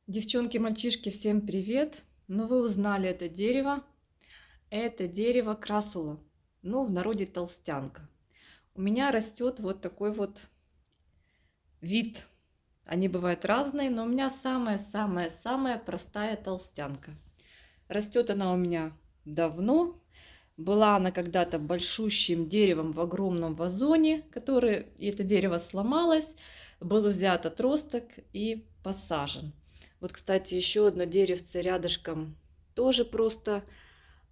Девчонки, мальчишки, всем привет! Ну, вы узнали это дерево. Это дерево красула. Ну, в народе толстянка. У меня растет вот такой вот вид. Они бывают разные, но у меня самая-самая-самая простая толстянка. Растет она у меня давно. Была она когда-то большущим деревом в огромном вазоне, и это дерево сломалось, был взят отросток и посажен. Вот, кстати, еще одно деревце рядышком тоже просто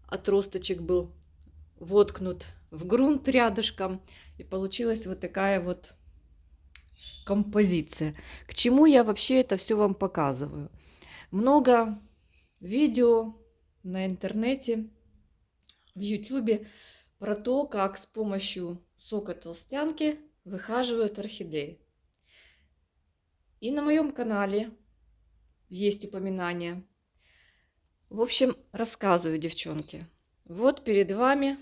отросточек был воткнут в грунт рядышком. И получилась вот такая вот композиция. К чему я вообще это все вам показываю? Много видео на интернете, в Ютубе про то, как с помощью сока толстянки выхаживают орхидеи. И на моем канале есть упоминание. В общем, рассказываю, девчонки. Вот перед вами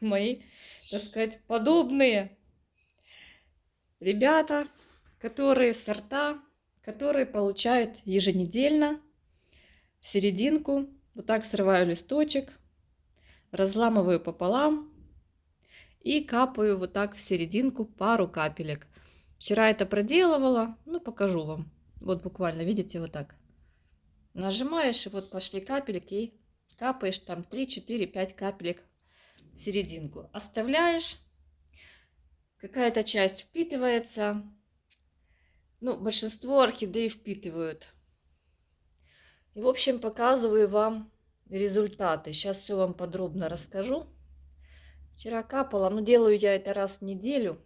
мои, так сказать, подобные ребята, сорта, которые получают еженедельно в серединку. Вот так срываю листочек, разламываю пополам и капаю вот так в серединку пару капелек. Вчера это проделывала, ну покажу вам. Вот буквально, видите, вот так. Нажимаешь, и вот пошли капельки, и капаешь там 3, 4, 5 капелек в серединку. Оставляешь, какая-то часть впитывается. Ну, большинство орхидей впитывают. И, в общем, показываю вам результаты. Сейчас все вам подробно расскажу. Вчера капала, но делаю я это раз в неделю.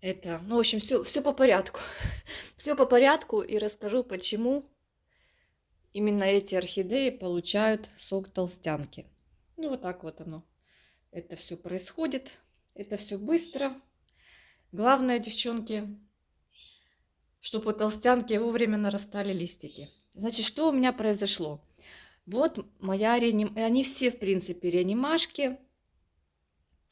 Ну, в общем, все по порядку. Все по порядку и расскажу, почему именно эти орхидеи получают сок толстянки. Ну, вот так вот оно. Это все происходит. Это все быстро. Главное, девчонки, чтобы у толстянки вовремя нарастали листики. Значит, что у меня произошло? Вот моя они все, в принципе, реанимашки.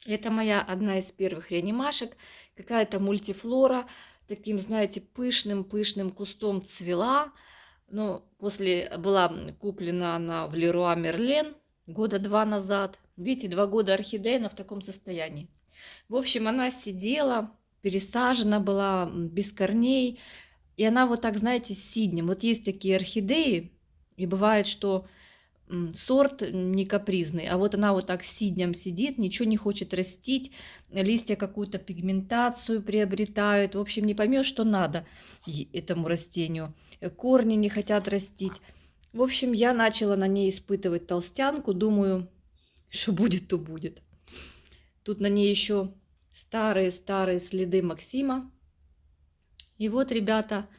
Это моя одна из первых реанимашек. Какая-то мультифлора. Таким, знаете, пышным-пышным кустом цвела. Но после была куплена она в Леруа Мерлен года 2 назад. Видите, 2 года орхидея, она в таком состоянии. В общем, она сидела, пересажена была, без корней. И она вот так, знаете, с сиднем. Вот есть такие орхидеи, и бывает, что сорт не капризный, а вот она вот так сиднем сидит, ничего не хочет растить, листья какую-то пигментацию приобретают. В общем, не поймешь, что надо этому растению. Корни не хотят растить. В общем, я начала на ней испытывать толстянку, думаю, что будет, то будет. Тут на ней еще старые-старые следы Максима. И вот, ребята,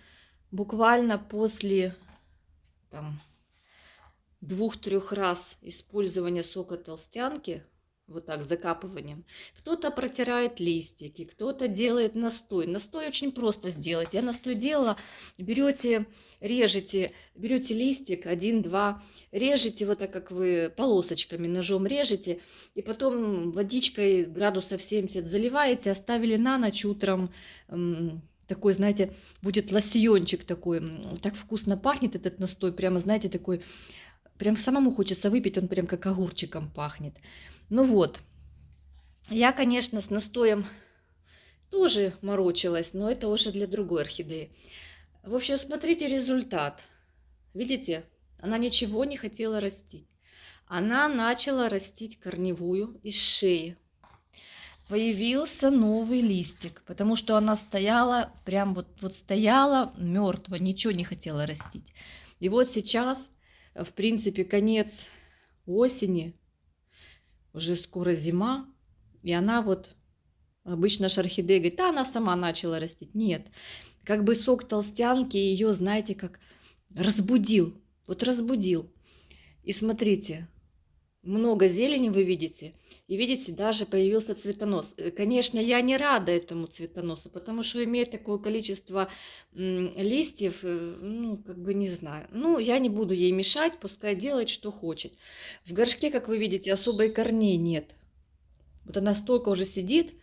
буквально после там 2-3 раз использования сока толстянки, вот так закапыванием, кто-то протирает листики, кто-то делает настой. Настой очень просто сделать. Я настой делала. Берете листик 1-2, режете вот так, как вы полосочками ножом режете, и потом водичкой градусов 70 заливаете, оставили на ночь, утром такой, знаете, будет лосьончик такой, так вкусно пахнет этот настой, прямо, знаете, такой, прям самому хочется выпить, он прям как огурчиком пахнет. Ну вот, я, конечно, с настоем тоже морочилась, но это уже для другой орхидеи. В общем, смотрите результат. Видите, она ничего не хотела растить. Она начала растить корневую из шеи. Появился новый листик, потому что она стояла, прям вот стояла мертво, ничего не хотела растить. И вот сейчас, в принципе, конец осени, уже скоро зима, и она вот, обычно ж орхидея говорит, да, она сама начала растить. Нет, как бы сок толстянки ее, знаете, как разбудил, вот разбудил. И смотрите, много зелени вы видите, и видите, даже появился цветонос. Конечно, я не рада этому цветоносу, потому что имеет такое количество листьев, ну, как бы не знаю. Ну, я не буду ей мешать, пускай делает, что хочет. В горшке, как вы видите, особой корней нет. Вот она столько уже сидит,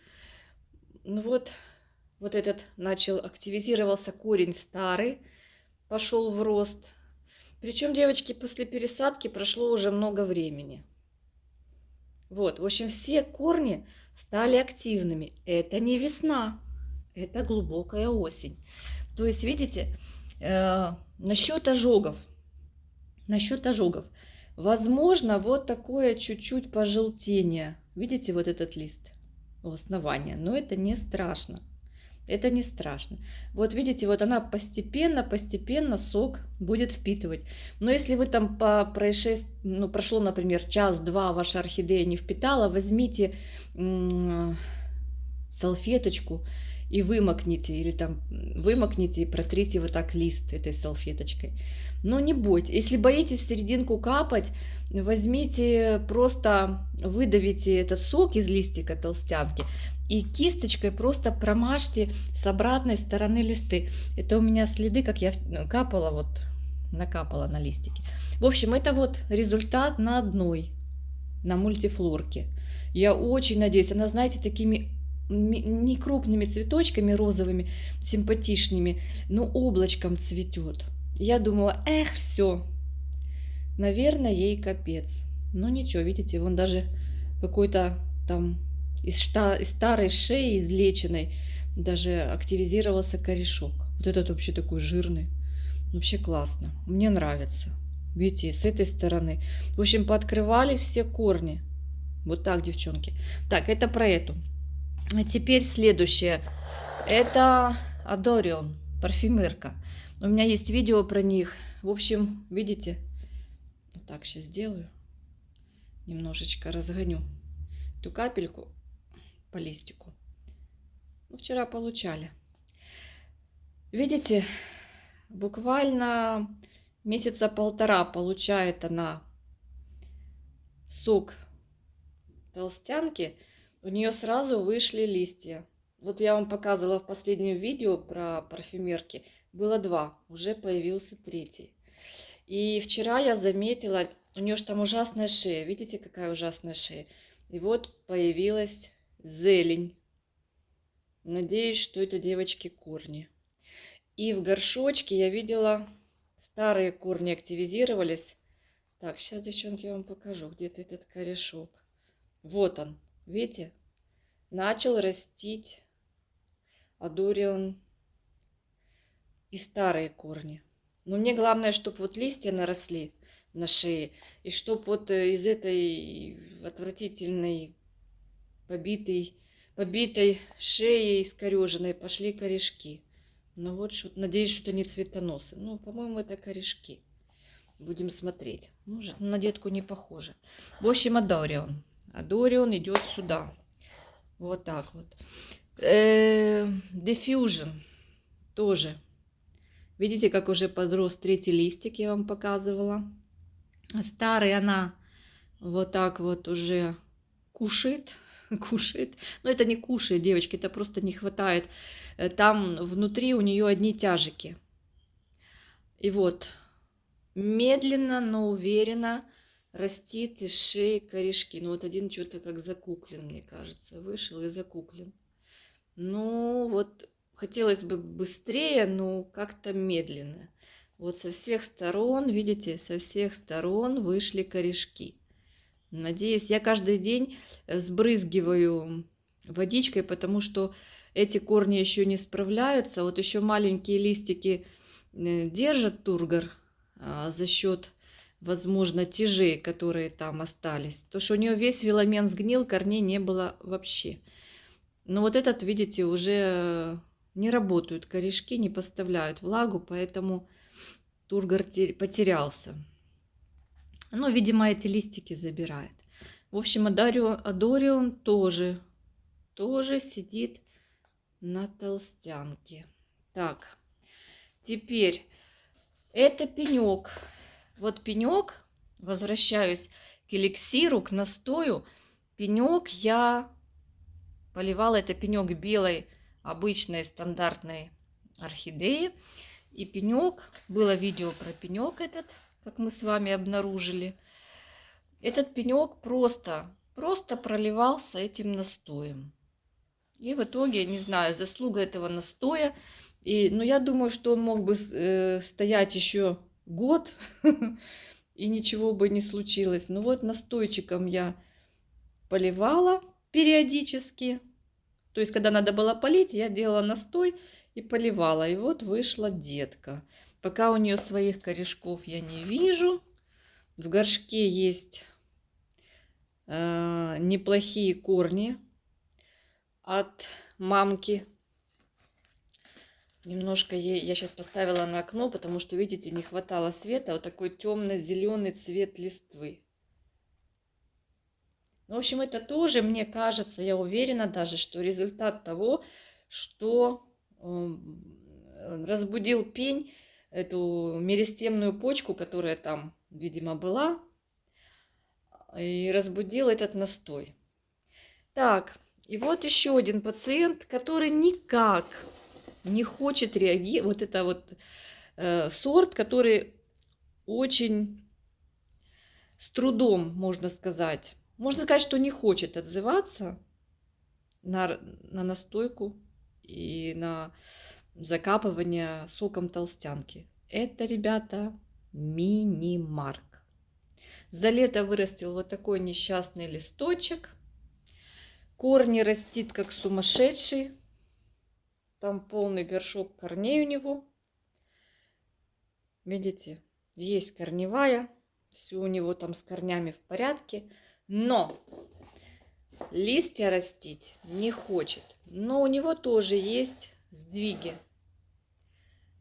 ну вот, Вот этот начал, активизировался корень старый, пошел в рост. Причем, девочки, после пересадки прошло уже много времени. Вот, в общем, все корни стали активными. Это не весна, это глубокая осень. То есть, видите, насчет ожогов. Насчет ожогов. Возможно, вот такое чуть-чуть пожелтение. Видите, вот этот лист у основания. Но это не страшно. Это не страшно. Вот видите, вот она постепенно сок будет впитывать. Но если вы там по происшествию, ну, прошло, например, час-два, ваша орхидея не впитала, возьмите салфеточку и вымокните, или там вымокните и протрите вот так лист этой салфеточкой. Но не бойтесь. Если боитесь в серединку капать, возьмите, просто выдавите этот сок из листика толстянки и кисточкой просто промажьте с обратной стороны листы. Это у меня следы, как я капала, вот накапала на листики. В общем, это вот результат на одной, на мультифлорке. Я очень надеюсь, она, знаете, такими не крупными цветочками розовыми, симпатичными, но облачком цветет. Я думала, эх, все, наверное, ей капец. Но ничего, видите, вон даже какой-то там из старой шеи излеченной даже активизировался корешок. Вот этот вообще такой жирный. Вообще классно. Мне нравится. Видите, с этой стороны. В общем, пооткрывались все корни. Вот так, девчонки. Так, это про эту. А теперь следующее. Это Адорион, парфюмерка. У меня есть видео про них. В общем, видите? Вот так сейчас сделаю. Немножечко разгоню эту капельку по листику. Ну, вчера получали. Видите? Буквально месяца полтора получает она сок толстянки. У нее сразу вышли листья. Вот я вам показывала в последнем видео про парфюмерки. Было два, уже появился третий. И вчера я заметила, у нее же там ужасная шея. Видите, какая ужасная шея? И вот появилась зелень. Надеюсь, что это, девочки, корни. И в горшочке я видела, старые корни активизировались. Так, сейчас, девчонки, я вам покажу, где-то этот корешок. Вот он, видите? Начал растить Адорион и старые корни. Но мне главное, чтобы вот листья наросли на шее, и чтобы вот из этой отвратительной побитой шеи искореженной пошли корешки. Ну вот, надеюсь, что это не цветоносы. Ну, по-моему, это корешки. Будем смотреть. Может, на детку не похоже. В общем, Адорион. Адорион идет сюда. Вот так вот. Diffusion тоже. Видите, как уже подрос третий листик, я вам показывала. Старый она вот так вот уже кушает. Кушает. Но это не кушает, девочки, это просто не хватает. Там внутри у нее одни тяжики. И вот медленно, но уверенно растит из шеи корешки. Ну вот один что-то как закуклен, мне кажется. Вышел и закуклен. Ну вот хотелось бы быстрее, но как-то медленно. Вот со всех сторон, видите, со всех сторон вышли корешки. Надеюсь, я каждый день сбрызгиваю водичкой, потому что эти корни еще не справляются. Вот еще маленькие листики держат тургор за счет, возможно, тяжей, которые там остались. То, что у нее весь филамент сгнил, корней не было вообще. Но вот этот, видите, уже не работают корешки, не поставляют влагу, поэтому тургор потерялся. Ну, видимо, эти листики забирает. В общем, Адорион тоже сидит на толстянке. Так, теперь это пенек. Вот пенек, возвращаюсь к эликсиру, к настою. Пенек я поливала, это пенек белой, обычной, стандартной орхидеи. И пенек, было видео про пенек этот, как мы с вами обнаружили. Этот пенек просто проливался этим настоем. И в итоге, не знаю, заслуга этого настоя. Но я думаю, что он мог бы стоять еще год, и ничего бы не случилось. Но вот настойчиком я поливала периодически. То есть, когда надо было полить, я делала настой и поливала. И вот вышла детка. Пока у нее своих корешков я не вижу. В горшке есть неплохие корни от мамки. Немножко я сейчас поставила на окно, потому что, видите, не хватало света. Вот такой темно-зеленый цвет листвы. В общем, это тоже, мне кажется, я уверена даже, что результат того, что разбудил пень, эту меристемную почку, которая там, видимо, была, и разбудил этот настой. Так, и вот еще один пациент, который никак не хочет реагировать. Вот это вот сорт, который очень с трудом, можно сказать, что не хочет отзываться на настойку и на закапывание соком толстянки. Это, ребята, мини-марк. За лето вырастил вот такой несчастный листочек. Корни растит как сумасшедший. Там полный горшок корней у него. Видите, есть корневая. Все у него там с корнями в порядке. Но листья растить не хочет. Но у него тоже есть сдвиги.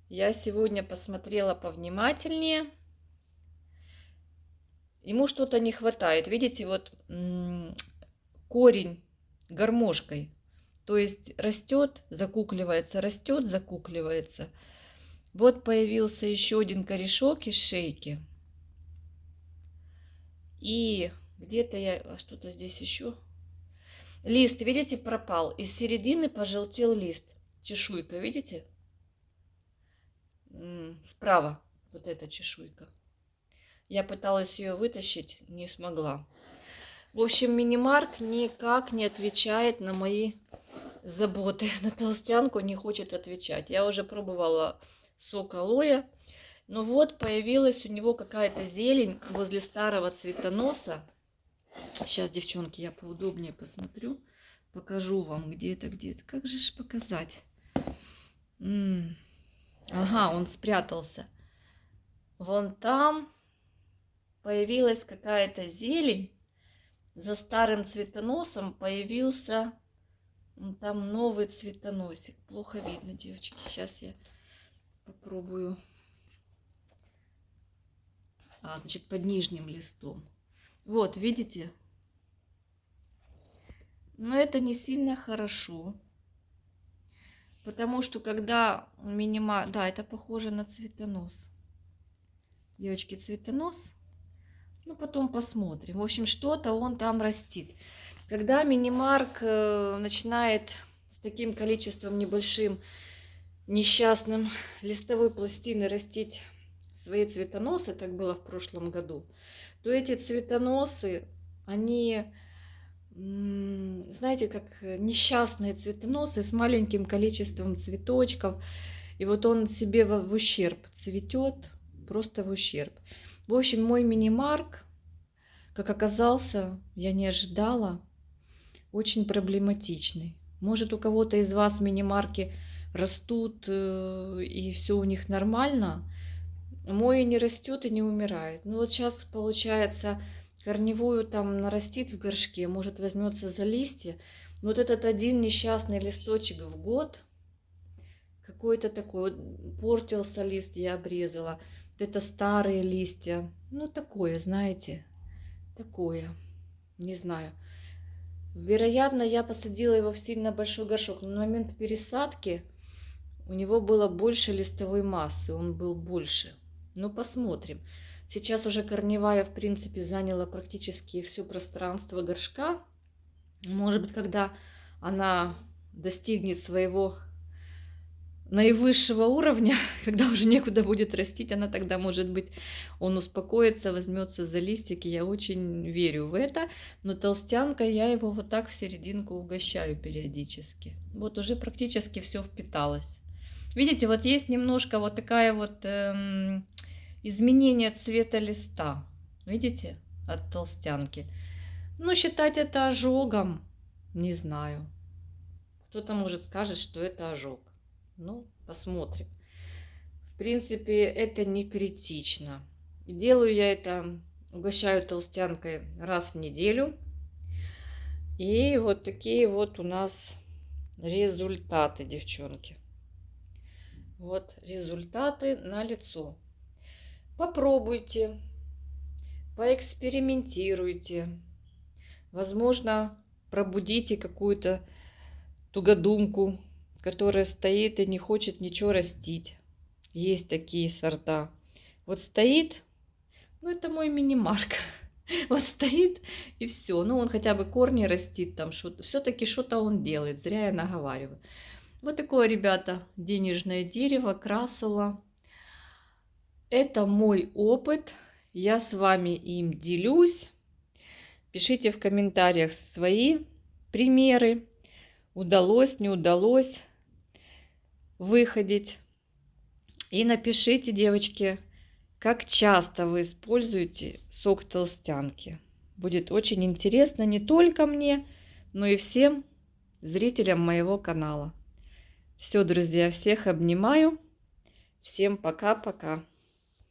Я сегодня посмотрела повнимательнее. Ему что-то не хватает. Видите, вот корень гармошкой. То есть растет, закукливается. Вот появился еще один корешок из шейки. И где-то я что-то здесь еще. Лист, видите, пропал. Из середины пожелтел лист. Чешуйка, видите? Справа вот эта чешуйка. Я пыталась ее вытащить, не смогла. В общем, мини-марк никак не отвечает на мои заботы. На толстянку не хочет отвечать. Я уже пробовала сок алоэ. Но вот появилась у него какая-то зелень возле старого цветоноса. Сейчас, девчонки, я поудобнее посмотрю. Покажу вам, где это. Как же ж показать? Ага, он спрятался. Вон там появилась какая-то зелень. За старым цветоносом появился там новый цветоносик. Плохо видно, девочки. Сейчас я попробую. Значит, под нижним листом. Вот, видите? Но это не сильно хорошо. Потому что когда да, это похоже на цветонос. Девочки, цветонос. Ну, потом посмотрим. В общем, что-то он там растит. Когда мини-марк начинает с таким количеством небольшим, несчастным листовой пластины растить свои цветоносы, так было в прошлом году, то эти цветоносы, они, знаете, как несчастные цветоносы с маленьким количеством цветочков. И вот он себе в ущерб цветет, просто в ущерб. В общем, мой мини-марк, как оказался, я не ожидала, очень проблематичный. Может, у кого-то из вас мини-марки растут и все у них нормально. Мой не растет и не умирает. Ну вот сейчас, получается, корневую там нарастит в горшке, может, возьмется за листья. Вот этот один несчастный листочек в год, какой-то такой, вот портился лист, я обрезала. Вот это старые листья. Ну, такое, знаете, такое. Не знаю. Вероятно, я посадила его в сильно большой горшок. Но на момент пересадки у него было больше листовой массы. Он был больше. Ну, посмотрим. Сейчас уже корневая, в принципе, заняла практически все пространство горшка. Может быть, когда она достигнет своего наивысшего уровня, когда уже некуда будет растить, она тогда, может быть, он успокоится, возьмется за листики. Я очень верю в это. Но толстянка, я его вот так в серединку угощаю периодически. Вот уже практически все впиталось. Видите, вот есть немножко вот такая вот изменение цвета листа. Видите, от толстянки. Но считать это ожогом, не знаю. Кто-то может скажет, что это ожог. Ну, посмотрим. В принципе, это не критично. Делаю я это, угощаю толстянкой раз в неделю. И вот такие вот у нас результаты, девчонки. Вот результаты на лицо. Попробуйте, поэкспериментируйте. Возможно, пробудите какую-то тугодумку, которая стоит и не хочет ничего растить. Есть такие сорта. Вот стоит, ну это мой мини-марк. Вот стоит и все. Ну он хотя бы корни растит там что-то. Все-таки что-то он делает. Зря я наговариваю. Вот такое, ребята, денежное дерево, красула. Это мой опыт. Я с вами им делюсь. Пишите в комментариях свои примеры. Удалось, не удалось выходить. И напишите, девочки, как часто вы используете сок толстянки. Будет очень интересно не только мне, но и всем зрителям моего канала. Все, друзья, всех обнимаю. Всем пока-пока.